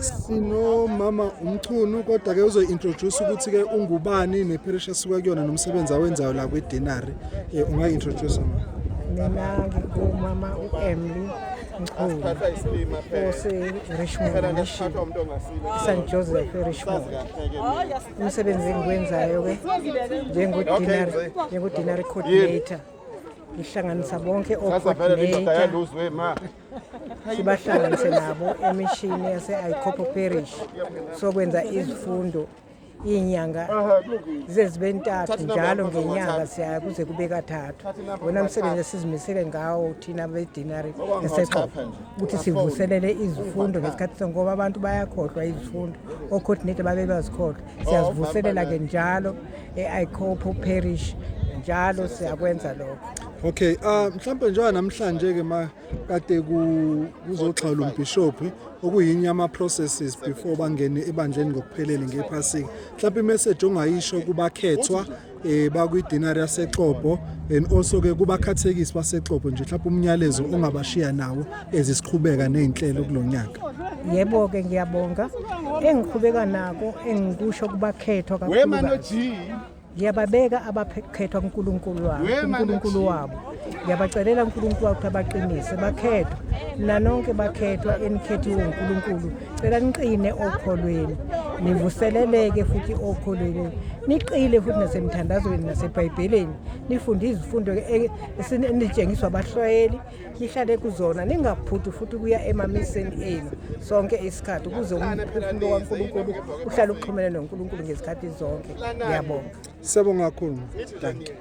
Sino mama umchunu kodwa ke uzointroduce ukuthi ke ungubani neparish asuka kuyona nomsebenzi awenzayo la kweDenari. Ungaintroduce mama. Mina ngumama uEmily Mchunu Richmond Mission St Joseph Richmond. Umsebenzi engikwenzayo ke njengodinary coordinator. Ngihlanganisa bonke o-coordinator sibahlanganise nabo emishini yase-Aikopo Parish sokwenza izifundo inyanga zibe ntathu njalo ngenyanga siya kuze kube kathathu. Wona msebenzi esizimisele ngawo thina beDenari eseXhosa ukuthi sivuselele izifundo ngesikhathi sonke ngoba abantu bayakhohlwa izifundo, o-coordinator babe bazikhohlwa. Siyazivuselela ke njalo e-Aikopo Parish njalo siyakwenza lokho. Okay, mhlawumbe njengoba namhlanje ke kade kuzoxhawula umbishop okuyinye ama processes before bangene ebandleni ngokuphelele ngephasika. Mhlawumbe imessage ongayisho kubakhethwa bakwiDenari yaseXhobo and also ke kubakhathekisi baseXhobo nje mhlawumbe umnyalezo ongabashiya nawo ezisiqhubeka nezinhlelo kulonyaka. Yebo ke ngiyabonga engiqhubeka nako engikusho kubakhethwa kakhulu. Ngiyababeka abakhethwa uNkulunkulu wabo. Ngiyabacelela uNkulunkulu ukuthi abaqinise bakhethwa nanonke bakhethwa enikhethiwe uNkulunkulu. Cela niqine okholweni, nivuseleleke futhi okholweni. Niqile futhi nasemthandazweni naseBhayibhelini. Nifunde izifundo esinitshengiswa abahlwayeli, nihlale kuzona ningaphuthu futhi kuya emamiseni enu sonke isikhathi ukuze umphefumulo kaNkulunkulu uhlale uxhumene noNkulunkulu ngesikhathi zonke. Ngiyabonga. Siyabonga kakhulu. Thank you.